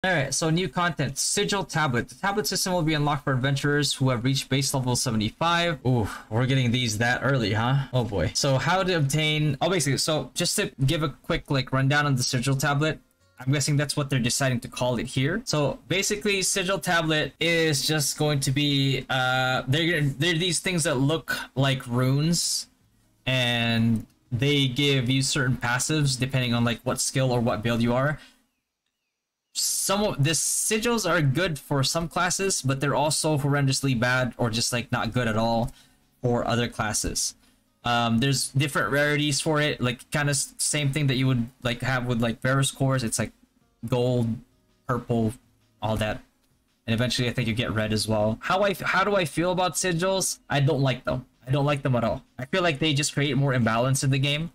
Alright, so new content. Sigil Tablet. The tablet system will be unlocked for adventurers who have reached base level 75. Ooh, we're getting these that early, huh? Oh boy. So how to obtain... Oh, basically, so just to give a quick like rundown on the Sigil Tablet, I'm guessing that's what they're deciding to call it here. So basically, Sigil Tablet is just going to be... they're these things that look like runes, and they give you certain passives depending on like what skill or what build you are. Some of the sigils are good for some classes, but they're also horrendously bad or just like not good at all for other classes. There's different rarities for it, like kind of same thing that you would like have with like Varus cores. It's like gold, purple, all that, and eventually I think you get red as well. How do I feel about sigils? I don't like them. I don't like them at all. I feel like they just create more imbalance in the game,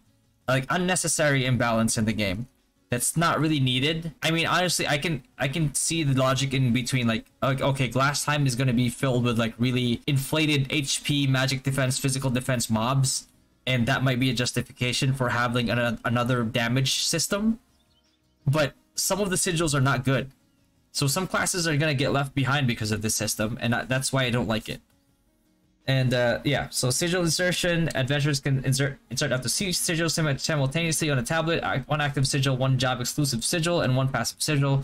like unnecessary imbalance in the game. That's not really needed. I mean, honestly, I can see the logic in between, like okay, glass time is going to be filled with like really inflated HP, magic defense, physical defense mobs, and that might be a justification for having another damage system. But some of the sigils are not good, so some classes are going to get left behind because of this system, and that's why I don't like it. And yeah, so sigil insertion, adventurers can insert up to 6 sigils simultaneously on a tablet. One active sigil, one job exclusive sigil, and one passive sigil.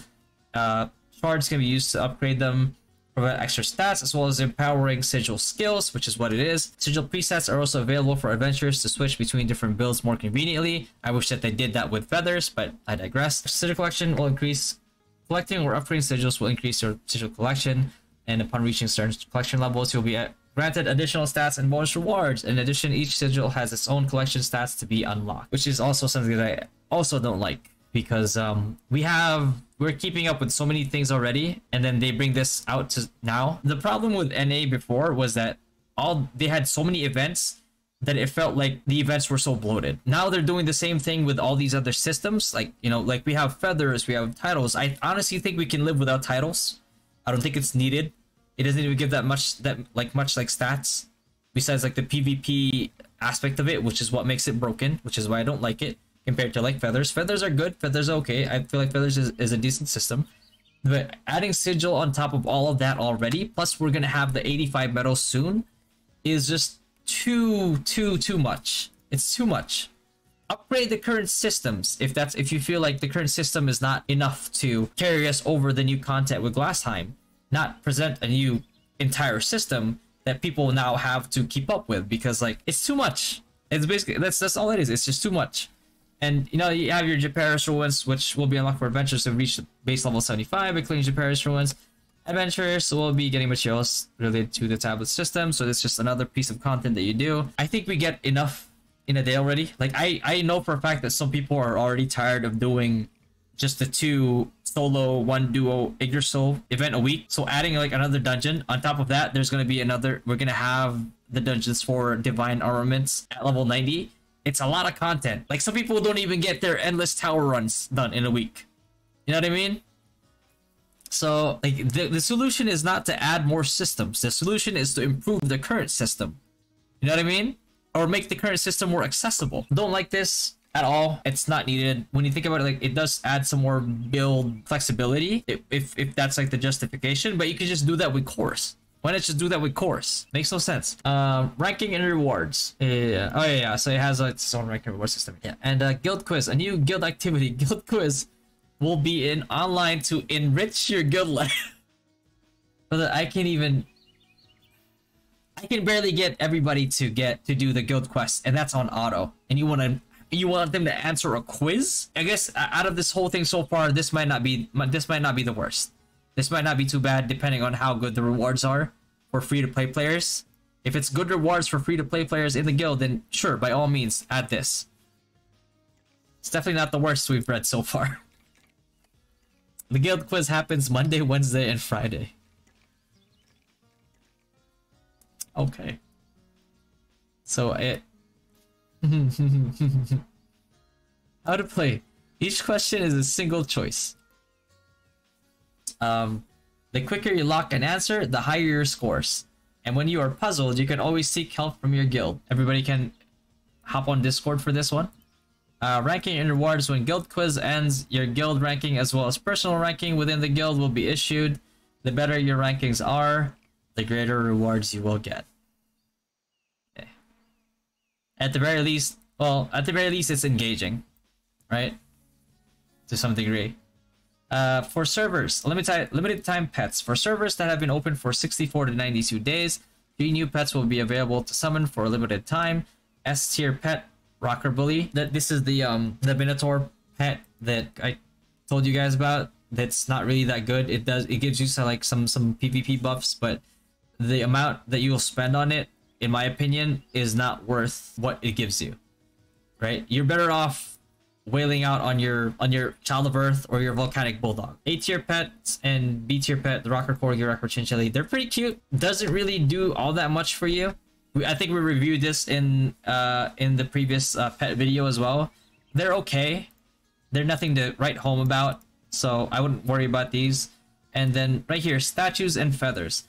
Shards can be used to upgrade them, provide extra stats, as well as empowering sigil skills, which is what it is. Sigil presets are also available for adventurers to switch between different builds more conveniently. I wish that they did that with feathers, but I digress. Sigil collection will increase. Collecting or upgrading sigils will increase your sigil collection, and upon reaching certain collection levels, you'll be granted additional stats and bonus rewards. In addition, each sigil has its own collection stats to be unlocked, which is also something that I also don't like, because we're keeping up with so many things already, and then they bring this out to now. The problem with NA before was that they had so many events that it felt like the events were so bloated. Now they're doing the same thing with all these other systems, like, you know, like we have feathers, we have titles. I honestly think we can live without titles. I don't think it's needed. It doesn't even give that much stats, besides like the PvP aspect of it, which is what makes it broken, which is why I don't like it compared to like feathers. Feathers are good, feathers are okay. I feel like feathers is a decent system, but adding sigil on top of all of that already, plus we're gonna have the 85 medals soon, is just too much. It's too much. Upgrade the current systems if you feel like the current system is not enough to carry us over the new content with glass time. Not present a new entire system that people now have to keep up with, because like it's too much. It's basically that's all it is. It's just too much. And you know, you have your Japaris ruins, which will be unlocked for adventurers to reach base level 75, including Japaris ruins. Adventurers will be getting materials related to the tablet system, so it's just another piece of content that you do. I think we get enough in a day already. Like I know for a fact that some people are already tired of doing just the 2 solo, 1 duo Yggdrasil event a week. So adding like another dungeon on top of that, there's going to be another. We're going to have the dungeons for divine armaments at level 90. It's a lot of content. Like some people don't even get their endless tower runs done in a week. You know what I mean? So like the solution is not to add more systems. The solution is to improve the current system. You know what I mean? Or make the current system more accessible. Don't like this at all. It's not needed. When you think about it, like it does add some more build flexibility if that's like the justification, but you can just do that with cores. Why not just do that with cores? Makes no sense. Ranking and rewards. Yeah. Oh yeah. So it has like its own ranking reward system. Yeah. And guild quiz, a new guild activity. Guild quiz will be in online to enrich your guild life. But I can barely get everybody to do the guild quest, and that's on auto. And you want them to answer a quiz? I guess out of this whole thing so far, this might not be the worst. This might not be too bad, depending on how good the rewards are for free-to-play players. If it's good rewards for free-to-play players in the guild, then sure, by all means, add this. It's definitely not the worst we've read so far. The guild quiz happens Monday, Wednesday, and Friday. Okay. So it... How to play. Each question is a single choice. The quicker you lock an answer, the higher your scores. And when you are puzzled, you can always seek help from your guild. Everybody can hop on Discord for this one. Ranking and rewards: when guild quiz ends, your guild ranking as well as personal ranking within the guild will be issued. The better your rankings are, the greater rewards you will get. Okay. At the very least, well, at the very least, it's engaging, right? To some degree. For servers, limited time pets. For servers that have been open for 64 to 92 days, 3 new pets will be available to summon for a limited time. S tier pet, Rocker Bully. This is the Minotaur pet that I told you guys about. That's not really that good. It gives you some PvP buffs, but the amount that you will spend on it, in my opinion, is not worth what it gives you. Right? You're better off wailing out on your Child of Earth or your Volcanic Bulldog. A tier pets and B tier pet, the Rocker Corgi, Rocker Chinchilli, they're pretty cute. Doesn't really do all that much for you. I think we reviewed this in the previous pet video as well. They're okay. They're nothing to write home about, so I wouldn't worry about these. And then right here, statues and feathers.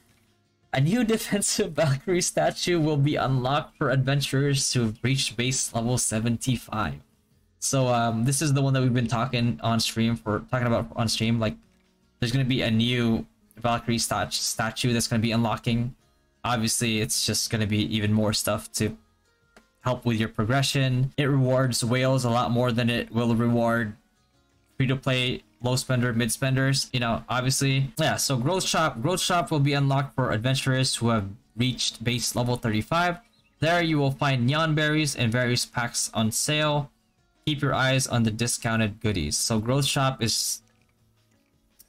A new defensive Valkyrie statue will be unlocked for adventurers who have reached base level 75. So this is the one that we've been talking about on stream. Like, there's gonna be a new Valkyrie statue that's gonna be unlocking. Obviously, it's just gonna be even more stuff to help with your progression. It rewards whales a lot more than it will reward free-to-play low spender, mid spenders. You know, obviously, yeah. So growth shop will be unlocked for adventurers who have reached base level 35. There, you will find neon berries and various packs on sale. Keep your eyes on the discounted goodies. So growth shop is,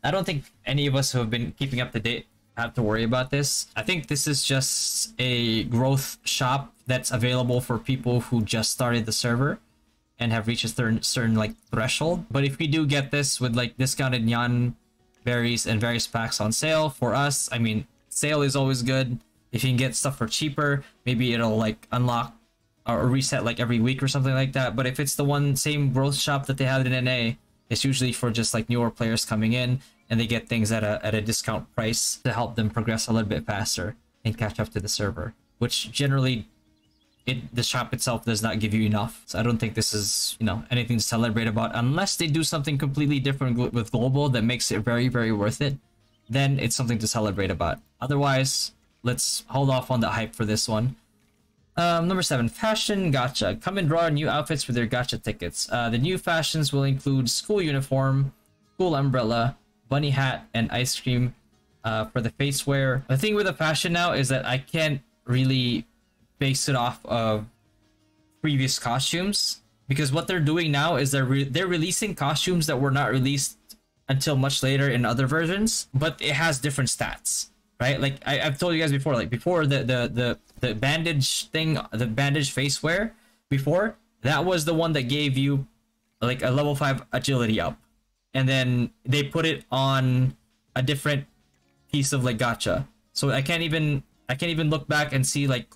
I don't think any of us who have been keeping up to date have to worry about this. I think this is just a growth shop that's available for people who just started the server and have reached a certain like threshold. But if we do get this with like discounted neon berries and various packs on sale, for us, I mean, sale is always good. If you can get stuff for cheaper, maybe it'll like unlock or reset like every week or something like that. But if it's the same growth shop that they had in NA, it's usually for just like newer players coming in, and they get things at a discount price to help them progress a little bit faster and catch up to the server, which generally the shop itself does not give you enough. So I don't think this is, you know, anything to celebrate about, unless they do something completely different with global that makes it very, very worth it. Then it's something to celebrate about. Otherwise, let's hold off on the hype for this one. Number 7, fashion gacha. Come and draw new outfits with your gacha tickets. The new fashions will include school uniform, school umbrella, bunny hat, and ice cream for the face wear. The thing with the fashion now is that I can't really base it off of previous costumes, because what they're doing now is they're releasing costumes that were not released until much later in other versions, but it has different stats, right? Like I've told you guys before, like before the bandage thing, the bandage face wear, before that was the one that gave you like a level 5 agility up, and then they put it on a different piece of like gacha. So I can't even look back and see like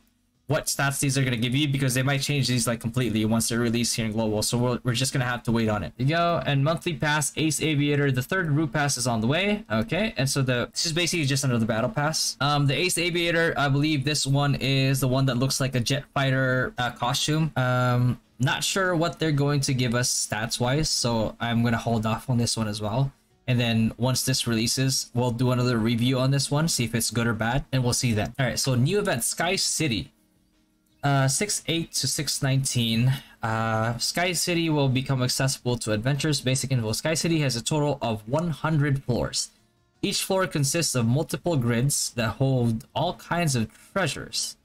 what stats these are going to give you, because they might change these like completely once they're released here in global. So we're just going to have to wait on it. There you go. And monthly pass, Ace Aviator, the 3rd route pass is on the way. Okay, and so this is basically just another battle pass. The Ace Aviator, I believe this one is the one that looks like a jet fighter costume. Not sure what they're going to give us stats wise, so I'm going to hold off on this one as well. And then once this releases, we'll do another review on this one, see if it's good or bad, and we'll see that. All right, so new event, Sky City. 6/8 to 6/19. Sky City will become accessible to adventurers. Basic info: Sky City has a total of 100 floors. Each floor consists of multiple grids that hold all kinds of treasures.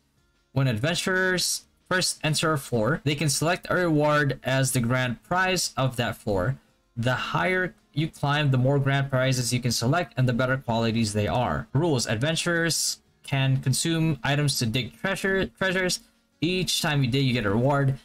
When adventurers first enter a floor, they can select a reward as the grand prize of that floor. The higher you climb, the more grand prizes you can select, and the better qualities they are. Rules: adventurers can consume items to dig treasures. Each time you dig, you get a reward.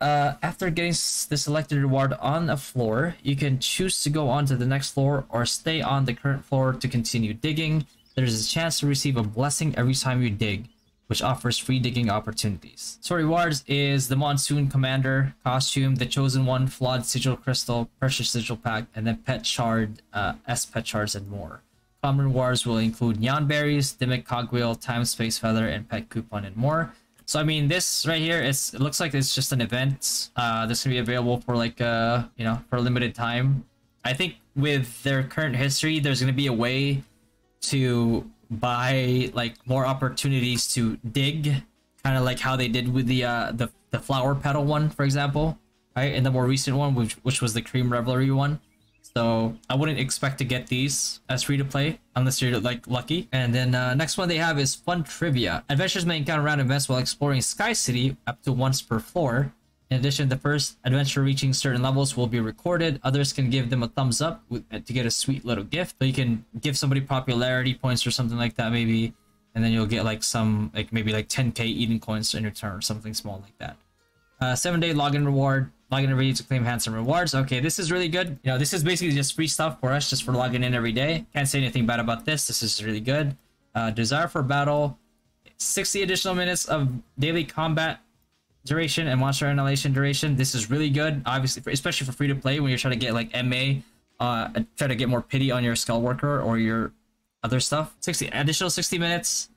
After getting the selected reward on a floor, you can choose to go on to the next floor or stay on the current floor to continue digging. There's a chance to receive a blessing every time you dig, which offers free digging opportunities. So rewards is the Monsoon Commander costume, the Chosen One, Flawed Sigil Crystal, Precious Sigil Pack, and then Pet Shard, S-Pet Shards, and more. Common rewards will include Neon Berries, Dimic Cogwheel, Time Space Feather, and Pet Coupon, and more. So I mean, this right here is, it looks like it's just an event. This can be available for like you know, for a limited time. I think with their current history, there's gonna be a way to buy like more opportunities to dig, kind of like how they did with the flower petal one, for example, right? And the more recent one, which was the cream revelry one. So I wouldn't expect to get these as free to play unless you're like lucky. And then next one they have is fun trivia. Adventurers may encounter random events while exploring Sky City up to once per floor. In addition, the first adventure reaching certain levels will be recorded. Others can give them a thumbs up to get a sweet little gift. So you can give somebody popularity points or something like that maybe, and then you'll get like some, like maybe like 10k Eden coins in return or something small like that. 7-day login reward. Login every day to claim handsome rewards. Okay, this is really good. You know, this is basically just free stuff for us, just for logging in every day. Can't say anything bad about this. This is really good. Desire for battle. 60 additional minutes of daily combat duration and monster annihilation duration. This is really good, obviously, especially for free to play when you're trying to get like MA, try to get more pity on your skull worker or your other stuff. 60 additional 60 minutes,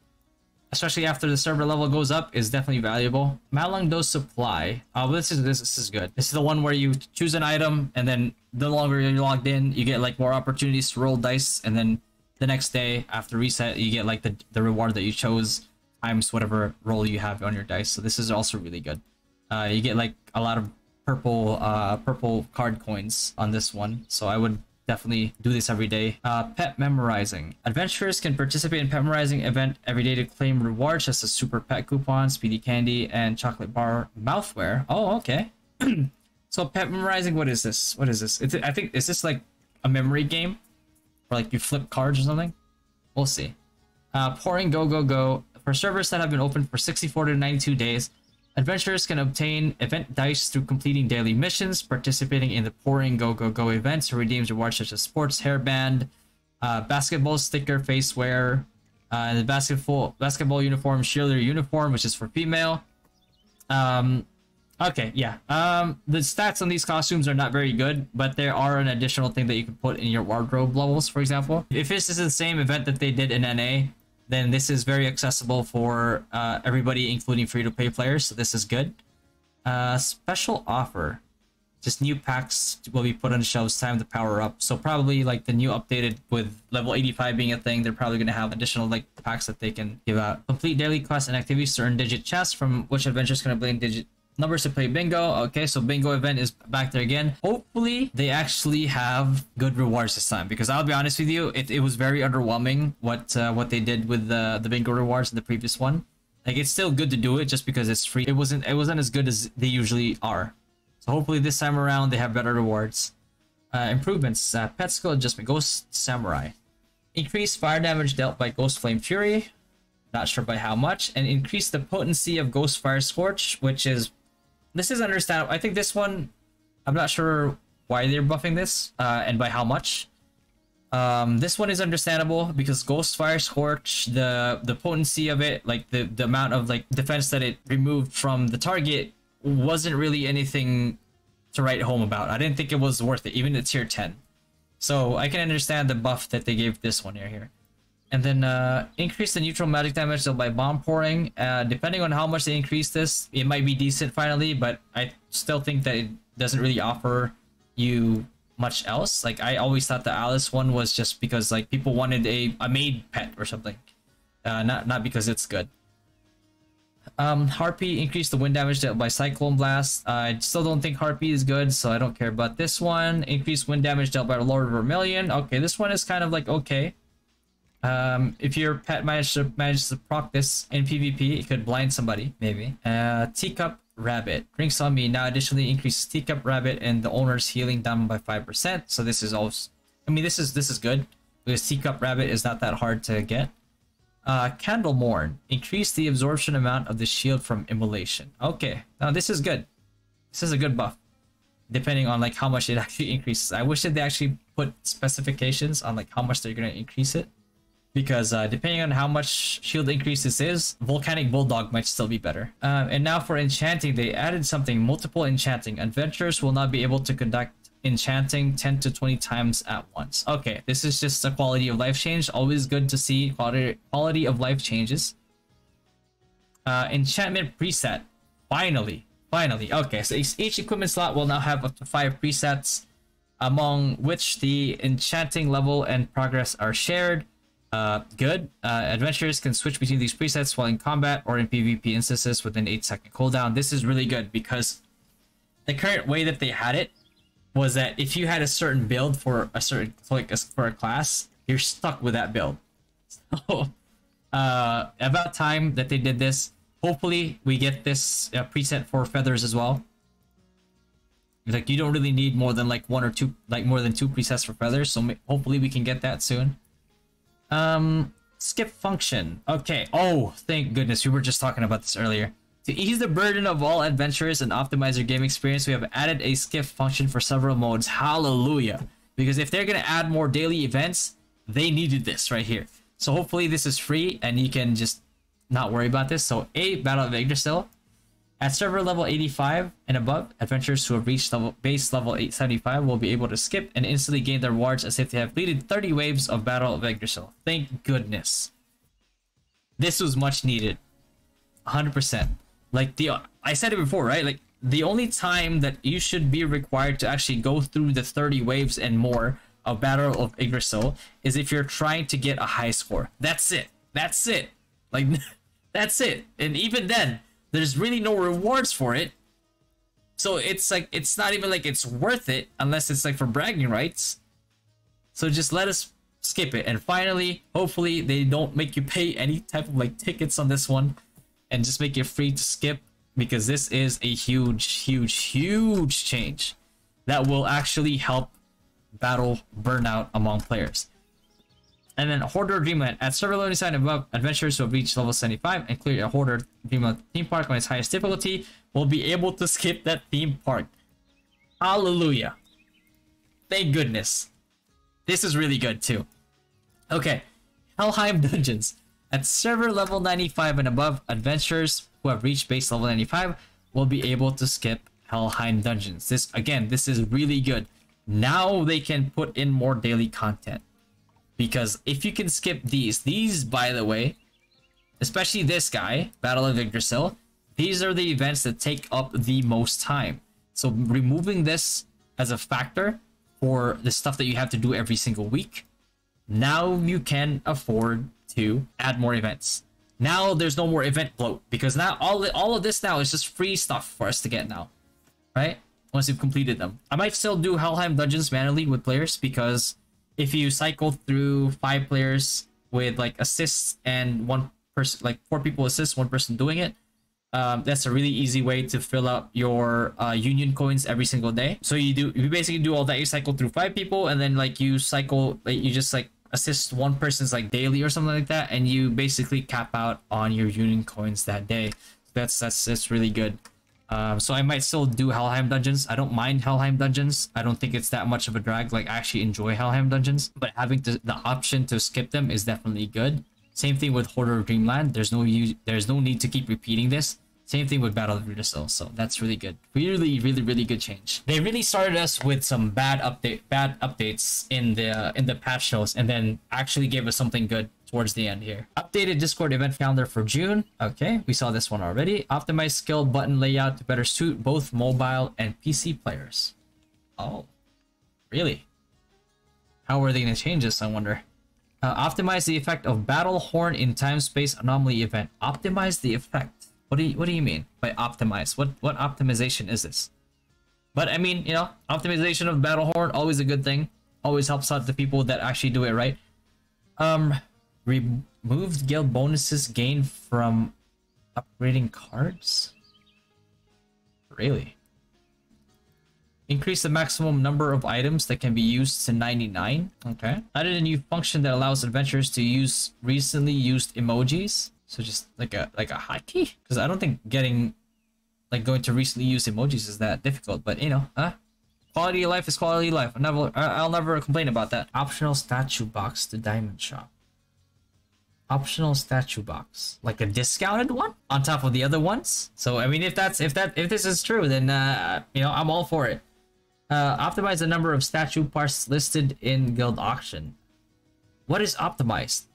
especially after the server level goes up, is definitely valuable. Malung Dose Supply. This is good. This is the one where you choose an item, and then the longer you're logged in, you get like more opportunities to roll dice, and then the next day after reset, you get like the reward that you chose times whatever roll you have on your dice. So this is also really good. You get like a lot of purple card coins on this one, so I would definitely do this every day. Pet memorizing. Adventurers can participate in pet memorizing event every day to claim rewards such as super pet coupons, speedy candy, and chocolate bar mouthwear. Oh, okay. So pet memorizing, what is this? What is this? I think, is this like a memory game? Or like you flip cards or something? We'll see. Pouring go go go. For servers that have been open for 64 to 92 days, adventurers can obtain event dice through completing daily missions, participating in the Pouring Go Go Go events to redeem rewards such as sports hairband, basketball sticker face wear, and the basketball uniform, cheerleader uniform, which is for female. Okay, yeah. The stats on these costumes are not very good, but there are an additional thing that you can put in your wardrobe levels, for example. If this is the same event that they did in NA, then this is very accessible for everybody, including free-to-play players, so this is good. Special offer. Just new packs will be put on the shelves, time to power up. So probably like the new updated, with level 85 being a thing, they're probably going to have additional like packs that they can give out. Complete daily quests and activities to earn digit chests, from which adventurers can obtain digit numbers to play bingo. Okay, so bingo event is back there again. Hopefully they actually have good rewards this time, because I'll be honest with you, it was very underwhelming what they did with the bingo rewards in the previous one. Like, it's still good to do it just because it's free. It wasn't as good as they usually are. So hopefully this time around they have better rewards. Improvements. Pet skill adjustment. Ghost Samurai. Increase fire damage dealt by Ghost Flame Fury. Not sure by how much. And increase the potency of Ghost Fire Scorch, which is... This is understandable. I think this one, I'm not sure why they're buffing this, and by how much. This one is understandable because Ghost Fire Scorch, the potency of it, like the amount of like defense that it removed from the target, wasn't really anything to write home about. I didn't think it was worth it, even at tier 10. So I can understand the buff that they gave this one here. And then increase the neutral magic damage dealt by bomb pouring. Depending on how much they increase this, it might be decent finally, but I still think that it doesn't really offer you much else. Like, I always thought the Alice one was just because like people wanted a maid pet or something, not because it's good. Harpy, increase the wind damage dealt by Cyclone Blast. I still don't think Harpy is good, so I don't care about this one. Increase wind damage dealt by Lord of Vermilion. Okay, this one is kind of like okay. If your pet manages to proc this in PvP, it could blind somebody, maybe. Teacup Rabbit. Drinks on me now additionally increases Teacup Rabbit and the owner's healing down by 5%. So this is also, I mean, this is good because Teacup Rabbit is not that hard to get. Candle Morn. Increase the absorption amount of the shield from immolation. Okay, now this is good. This is a good buff, depending on like how much it actually increases. I wish that they actually put specifications on like how much they're gonna increase it, because depending on how much shield increase this is, Volcanic Bulldog might still be better. And now for enchanting, they added something: multiple enchanting. Adventurers will not be able to conduct enchanting 10 to 20 times at once. Okay, this is just a quality of life change. Always good to see quality of life changes. Enchantment preset. Finally. Okay, so each equipment slot will now have up to 5 presets, among which the enchanting level and progress are shared. Good. Adventurers can switch between these presets while in combat or in PvP instances with an 8-second cooldown. This is really good because the current way that they had it was that if you had a certain build for a certain for a class, you're stuck with that build. So about time that they did this. Hopefully we get this preset for feathers as well. Like, you don't really need more than like one or two, like more than 2 presets for feathers, so hopefully we can get that soon. Skip function. Okay. Oh, thank goodness, we were just talking about this earlier. To ease the burden of all adventurers and optimize your game experience, we have added a skip function for several modes. Hallelujah. Because if they're gonna add more daily events, they needed this right here. So hopefully this is free and you can just not worry about this. So Battle of Yggdrasil. At server level 85 and above, adventurers who have reached base level 875 will be able to skip and instantly gain their rewards as if they have completed 30 waves of Battle of Yggdrasil. Thank goodness. This was much needed. 100%. Like, I said it before, right? Like, the only time that you should be required to actually go through the 30 waves and more of Battle of Yggdrasil is if you're trying to get a high score. That's it. That's it. Like, that's it. And even then, there's really no rewards for it. So it's like, it's not even like it's worth it unless it's like for bragging rights. So just let us skip it. And finally, hopefully they don't make you pay any type of like tickets on this one and just make it free to skip, because this is a huge change that will actually help battle burnout among players. And then Hoarder Dreamland. At server loading sign above, adventurers who have reached level 75 and cleared a Hoarder Dreamland theme park on its highest difficulty will be able to skip that theme park. Hallelujah. Thank goodness. This is really good too. Okay. Helheim Dungeons. At server level 95 and above, adventurers who have reached base level 95 will be able to skip Helheim Dungeons. This is really good. Now they can put in more daily content. Because if you can skip these, by the way, especially this guy, Battle of Yggdrasil, these are the events that take up the most time. So removing this as a factor for the stuff that you have to do every single week, now you can afford to add more events. Now there's no more event bloat, because now all of this now is just free stuff for us to get now, right? Once you've completed them. I might still do Helheim Dungeons manually with players, because if you cycle through 5 players with like assists and 1 person, like 4 people assist, 1 person doing it, that's a really easy way to fill up your union coins every single day. So you basically do all that. You cycle through 5 people, and then like you just like assist 1 person's like daily or something like that, and you basically cap out on your union coins that day. That's really good. So I might still do Helheim Dungeons. I don't mind Helheim Dungeons. I don't think it's that much of a drag. Like, I actually enjoy Helheim Dungeons, but having the option to skip them is definitely good. Same thing with Hoarder of Dreamland. There's no need to keep repeating this. Same thing with Battle of Yggdrasil. So that's really good. Really good change. They really started us with some bad updates in the patch notes, and then actually gave us something good towards the end here. Updated Discord event calendar for June. Okay, we saw this one already. Optimized skill button layout to better suit both mobile and PC players. Oh, really? How are they going to change this, I wonder? Optimize the effect of Battle Horn in time-space anomaly event. Optimize the effect. What do you mean by optimize? What optimization is this? But I mean, you know, optimization of Battle Horn, always a good thing. Always helps out the people that actually do it right. Removed guild bonuses gained from upgrading cards? Really? Increase the maximum number of items that can be used to 99. Okay. Added a new function that allows adventurers to use recently used emojis. So just like a hotkey? Because I don't think going to recently used emojis is that difficult. But you know, quality of life is quality of life. I'll never complain about that. Optional statue box to Diamond Shop. Optional statue box, like a discounted one on top of the other ones. So I mean, if this is true, then you know, I'm all for it. Optimize the number of statue parts listed in guild auction. What is optimized?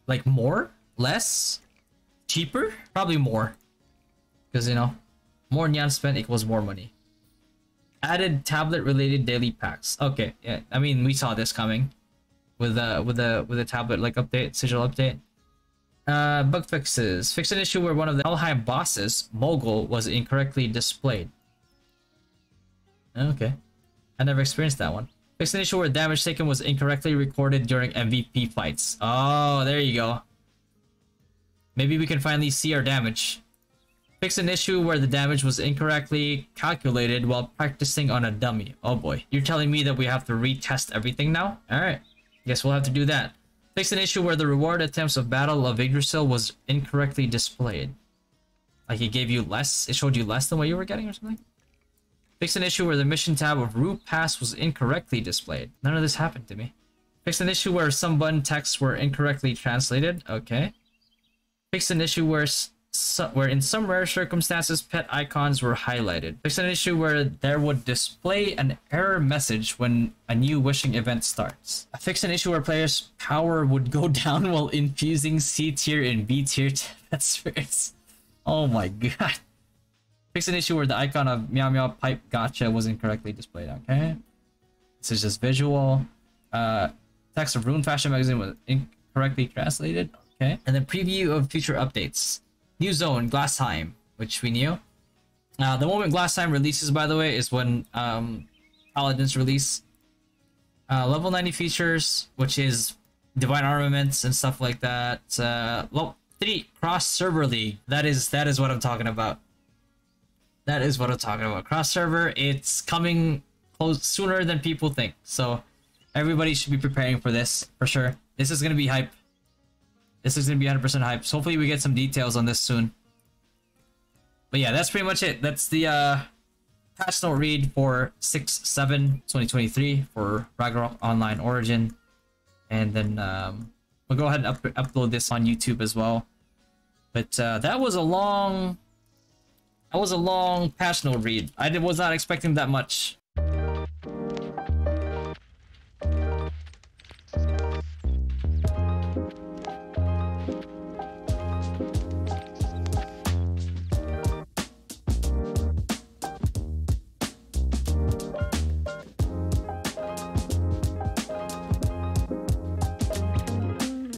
Like more, less, cheaper? Probably more. Because, you know, more nyan spent equals more money. Added tablet related daily packs. Okay, yeah, I mean, we saw this coming with the tablet like update, sigil update. Bug fixes. Fix an issue where one of the Helheim bosses, Mogul, was incorrectly displayed. Okay, I never experienced that one. Fix an issue where damage taken was incorrectly recorded during MVP fights. Oh, there you go. Maybe we can finally see our damage. Fix an issue where the damage was incorrectly calculated while practicing on a dummy. Oh boy. You're telling me that we have to retest everything now? Alright. Guess we'll have to do that. Fix an issue where the reward attempts of Battle of Yggdrasil was incorrectly displayed. Like it gave you less? It showed you less than what you were getting or something? Fix an issue where the mission tab of Root Pass was incorrectly displayed. None of this happened to me. Fix an issue where some button texts were incorrectly translated. Okay. Fix an issue where in some rare circumstances pet icons were highlighted. Fix an issue where there would display an error message when a new wishing event starts. Fix an issue where players' power would go down while infusing C tier and B tier pet spirits. Oh my god. Fix an issue where the icon of Meow Meow Pipe Gotcha was incorrectly displayed. Okay. This is just visual. Text of Rune Fashion Magazine was incorrectly translated. Okay. And then preview of future updates. New zone, Glassheim, which we knew. The moment Glassheim releases, by the way, is when Paladins release. Level 90 features, which is divine armaments and stuff like that. Level 3 cross server league. That is what I'm talking about. That is what I'm talking about. Cross server. It's coming close sooner than people think. So everybody should be preparing for this for sure. This is gonna be hype. This is going to be 100% hype. So hopefully we get some details on this soon. But yeah, that's pretty much it. That's the patch note read for 6/7/2023 for Ragnarok Online Origin. And then we'll go ahead and upload this on YouTube as well. But that was a long patch note read. I was not expecting that much.